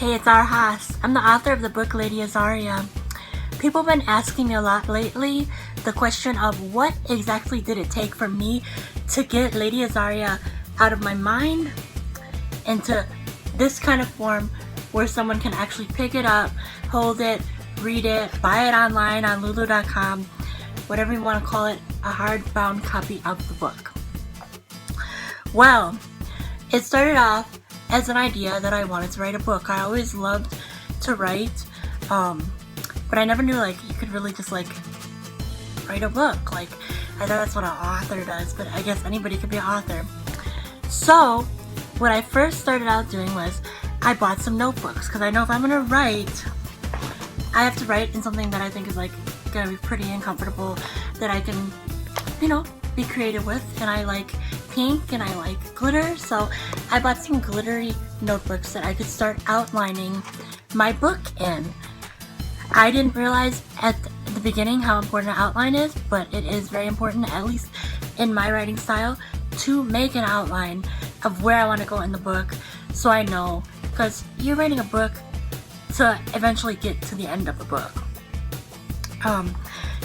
Hey, it's our Haas. I'm the author of the book Lady Azaria. People have been asking me a lot lately the question of what exactly did it take for me to get Lady Azaria out of my mind into this kind of form where someone can actually pick it up, hold it, read it, buy it online on lulu.com, whatever you want to call it, a hardbound copy of the book. Well, it started off as an idea that I wanted to write a book. I always loved to write, but I never knew you could really just write a book. I thought that's what an author does, but I guess anybody could be an author. So what I first started out doing was I bought some notebooks, because I know if I'm gonna write, I have to write in something that I think is gonna be pretty and comfortable, that I can, be creative with. And I like pink and I like glitter, so I bought some glittery notebooks that I could start outlining my book in. I didn't realize at the beginning how important an outline is, but it is very important, at least in my writing style, to make an outline of where I want to go in the book, so I know, because you're writing a book to eventually get to the end of the book.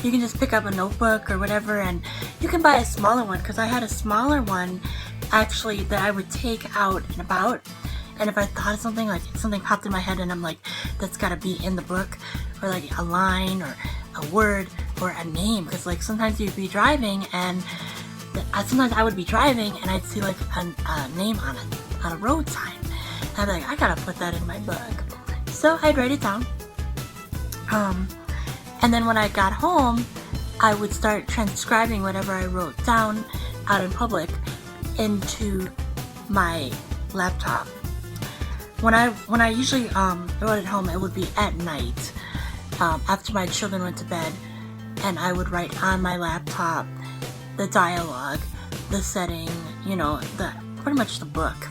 You can just pick up a notebook or whatever, and you can buy a smaller one, because I had a smaller one actually that I would take out and about, and if I thought of something, something popped in my head and I'm that's gotta be in the book, or a line or a word or a name, because sometimes you'd be driving and sometimes I would be driving and I'd see a name on a road sign, and I'd be I gotta put that in my book. So I'd write it down. And then when I got home, I would start transcribing whatever I wrote down out in public into my laptop. When I usually wrote at home, it would be at night, after my children went to bed, and I would write on my laptop the dialogue, the setting, pretty much the book.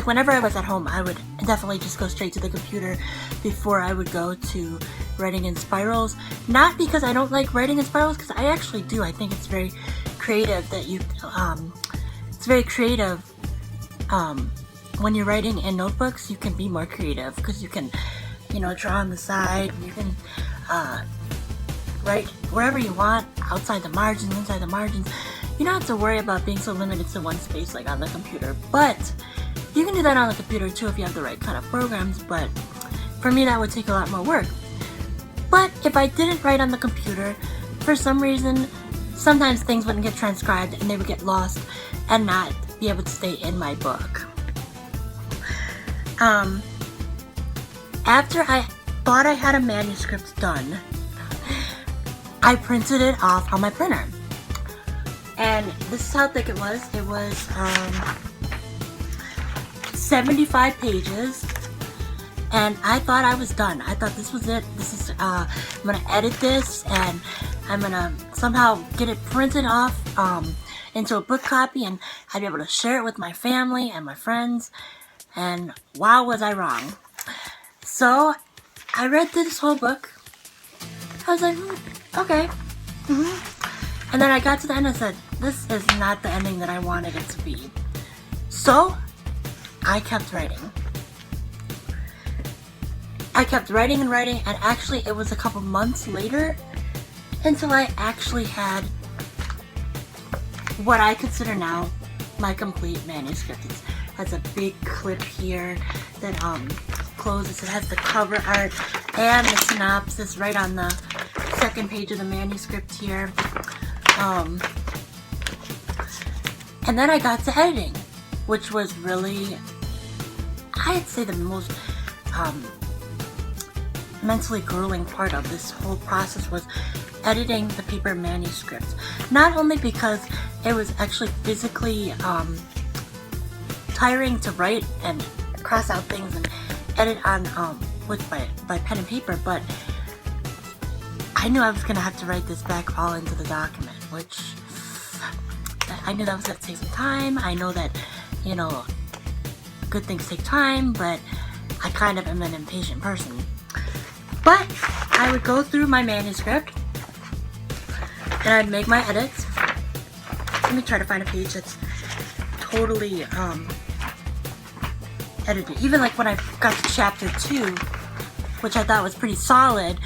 Whenever I was at home, I would definitely just go straight to the computer before I would go to writing in spirals. Not because I don't like writing in spirals, because I actually do. I think it's very creative it's very creative. When you're writing in notebooks, you can be more creative, because you can, draw on the side, and you can write wherever you want, outside the margins, inside the margins. You don't have to worry about being so limited to one space like on the computer, but you can do that on the computer too if you have the right kind of programs, but for me that would take a lot more work. But if I didn't write on the computer, for some reason, sometimes things wouldn't get transcribed and they would get lost and not be able to stay in my book. After I thought I had a manuscript done, I printed it off on my printer. And this is how thick it was. It was 75 pages, and I thought I was done. I thought this was it. I'm gonna edit this, and I'm gonna somehow get it printed off into a book copy, and I'd be able to share it with my family and my friends. And wow, was I wrong. So I read through this whole book. I was like, okay. And then I got to the end and said, this is not the ending that I wanted it to be. So I kept writing. I kept writing and writing, and actually it was a couple months later until I actually had what I consider now my complete manuscript. It has a big clip here that closes. It has the cover art and the synopsis right on the second page of the manuscript here. And then I got to editing, which was really, I'd say, the most mentally grueling part of this whole process was editing the paper manuscript. Not only because it was actually physically tiring to write and cross out things and edit on by pen and paper, but I knew I was going to have to write this back all into the document, which I knew that was going to take some time. I know that, good things take time, but I kind of am an impatient person. But I would go through my manuscript and I'd make my edits. Let me try to find a page that's totally edited. Even like when I got to chapter 2, which I thought was pretty solid,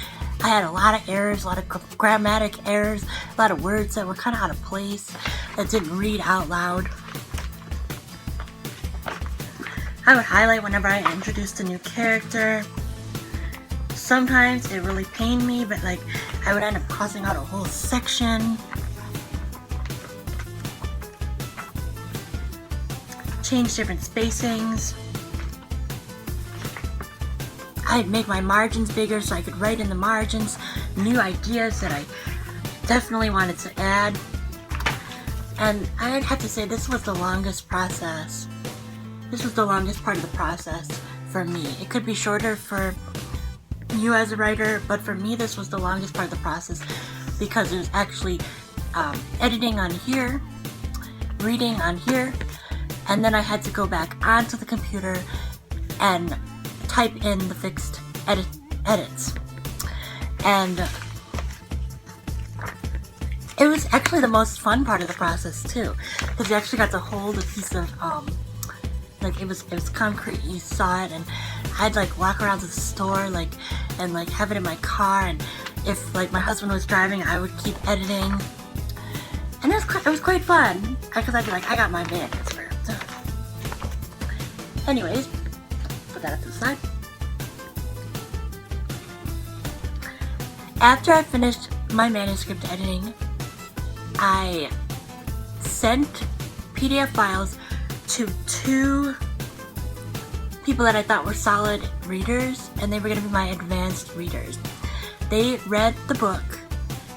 I had a lot of errors, a lot of grammatic errors, a lot of words that were kind of out of place, that didn't read out loud. I would highlight whenever I introduced a new character. Sometimes it really pained me, but like I would end up crossing out a whole section. Change different spacings. I'd make my margins bigger so I could write in the margins new ideas that I definitely wanted to add. And I'd have to say this was the longest process. This was the longest part of the process for me. It could be shorter for you as a writer, but for me this was the longest part of the process because it was actually editing on here, reading on here, and then I had to go back onto the computer and type in the fixed edits. And it was actually the most fun part of the process too, because you actually got to hold a piece of like it was concrete. You saw it, and I'd like walk around to the store and have it in my car, and if like my husband was driving, I would keep editing, and it was quite fun because I'd be like, I got my manuscript. Anyways, put that up to the side. After I finished my manuscript editing, I sent PDF files to 2 people that I thought were solid readers, and they were going to be my advanced readers. They read the book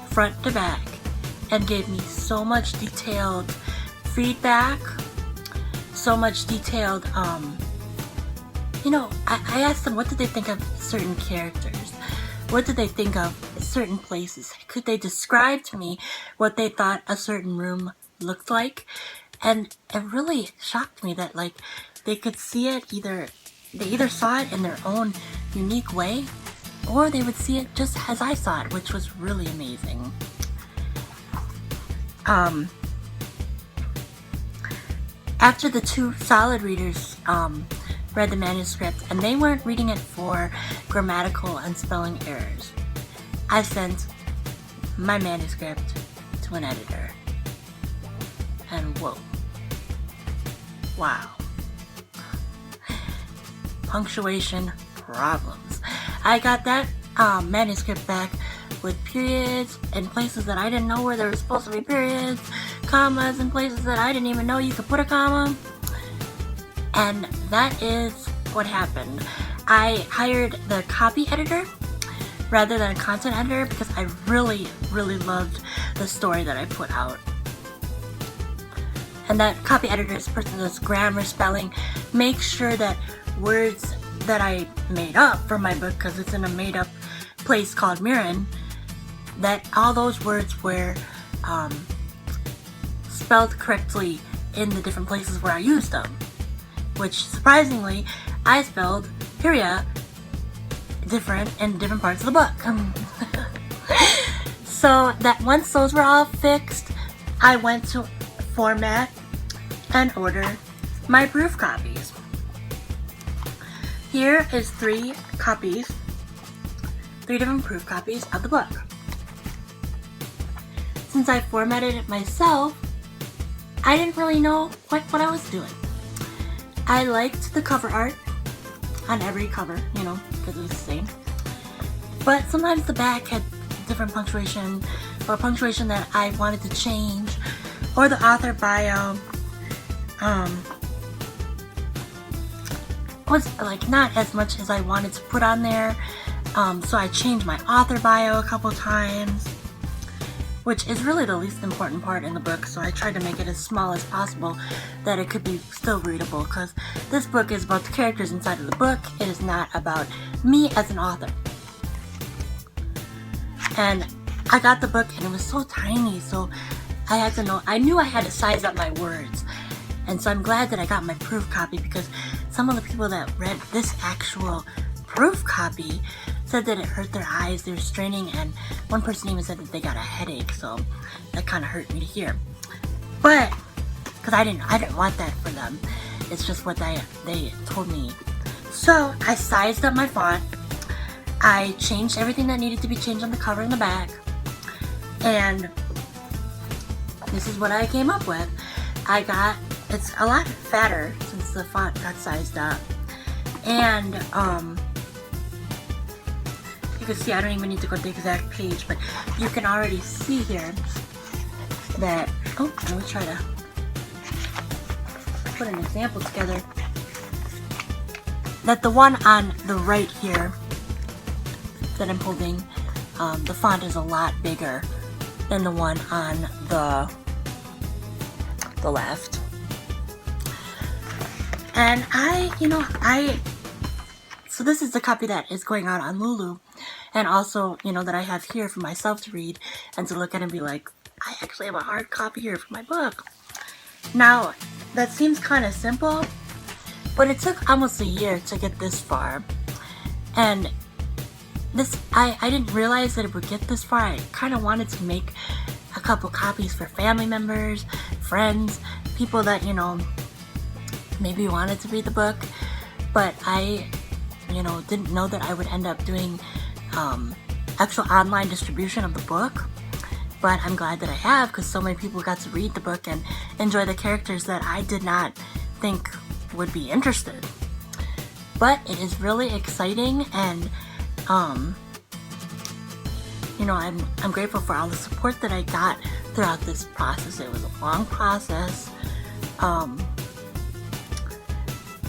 front to back and gave me so much detailed feedback, so much detailed, I asked them what did they think of certain characters, what did they think of certain places, could they describe to me what they thought a certain room looked like. And it really shocked me that like they could see it they either saw it in their own unique way, or they would see it just as I saw it, which was really amazing. After the 2 solid readers read the manuscript, and they weren't reading it for grammatical and spelling errors, I sent my manuscript to an editor. And whoa. Wow. Punctuation problems. I got that manuscript back with periods in places that I didn't know where there were supposed to be periods, commas in places that I didn't even know you could put a comma. And that is what happened. I hired the copy editor rather than a content editor because I really, really loved the story that I put out. And that copy editor is a person that does grammar, spelling, make sure that words that I made up for my book, because it's in a made up place called Mirren, that all those words were spelled correctly in the different places where I used them. Which, surprisingly, I spelled period different in different parts of the book. So that once those were all fixed, I went to format and order my proof copies. Here is 3 different proof copies of the book. Since I formatted it myself, I didn't really know quite what I was doing. I liked the cover art on every cover, because it was the same. But sometimes the back had different punctuation, or punctuation that I wanted to change, or the author bio was like not as much as I wanted to put on there. So I changed my author bio a couple times, which is really the least important part in the book, so I tried to make it as small as possible that it could be still readable, because this book is about the characters inside of the book. It is not about me as an author. And I got the book and it was so tiny, so I knew I had to size up my words. And so I'm glad that I got my proof copy, because some of the people that read this actual proof copy said that it hurt their eyes, they were straining, and one person even said that they got a headache, so that kind of hurt me to hear. But, because I didn't want that for them. It's just what they told me. So I sized up my font. I changed everything that needed to be changed on the cover and the back. And this is what I came up with. It's a lot fatter since the font got sized up. And you can see I don't even need to go to the exact page, but you can already see here that, oh, let me try to put an example together, that the one on the right here that I'm holding, the font is a lot bigger than the one on the left. And so this is the copy that is going out on Lulu, and also, that I have here for myself to read and to look at and be like, I actually have a hard copy here for my book. Now, that seems kind of simple, but it took almost a year to get this far. And I didn't realize that it would get this far. I kind of wanted to make a couple copies for family members, friends, people that, maybe wanted to read the book, but I, didn't know that I would end up doing actual online distribution of the book. But I'm glad that I have, because so many people got to read the book and enjoy the characters that I did not think would be interested. But it is really exciting, and I'm grateful for all the support that I got throughout this process. It was a long process.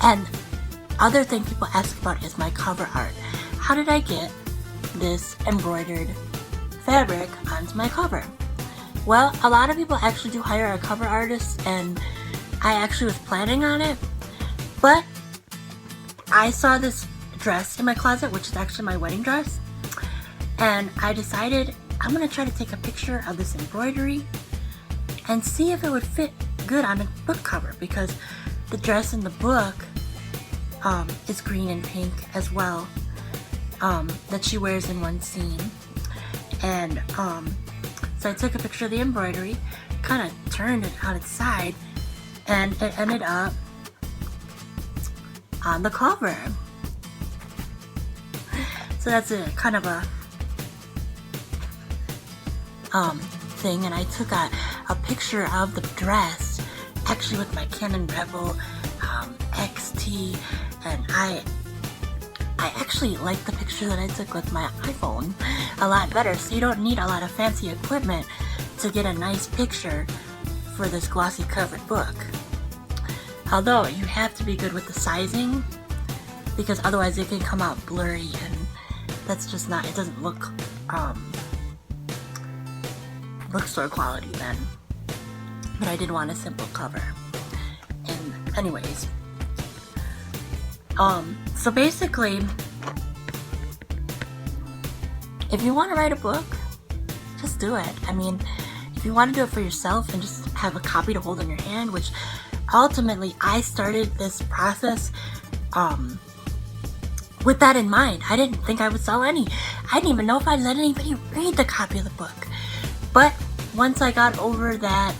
And other thing people ask about is my cover art. How did I get this embroidered fabric onto my cover? Well, a lot of people actually do hire a cover artist, and I actually was planning on it, but I saw this dress in my closet, which is actually my wedding dress, and I decided I'm gonna try to take a picture of this embroidery and see if it would fit good on a book cover, because the dress in the book is green and pink as well, that she wears in one scene. And so I took a picture of the embroidery, kind of turned it on its side, and it ended up on the cover. So that's a kind of a thing, and I took a picture of the dress, actually with my Canon Rebel XT, and I actually like the picture that I took with my iPhone a lot better. So you don't need a lot of fancy equipment to get a nice picture for this glossy covered book. Although you have to be good with the sizing, because otherwise it can come out blurry, and that's just not, it doesn't look bookstore quality then. But I did want a simple cover. And anyways, so basically, if you want to write a book, just do it. I mean, if you want to do it for yourself and just have a copy to hold in your hand, which ultimately I started this process with that in mind. I didn't think I would sell any. I didn't even know if I'd let anybody read the copy of the book. But once I got over that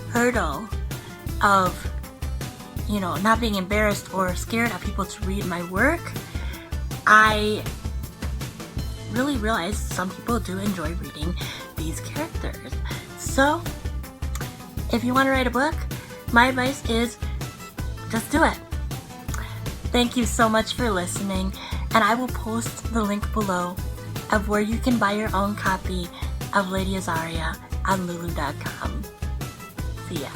hurdle of, not being embarrassed or scared of people to read my work, I really realized some people do enjoy reading these characters. So, if you want to write a book, my advice is just do it. Thank you so much for listening, and I will post the link below of where you can buy your own copy of Lady Azaria on lulu.com. See ya.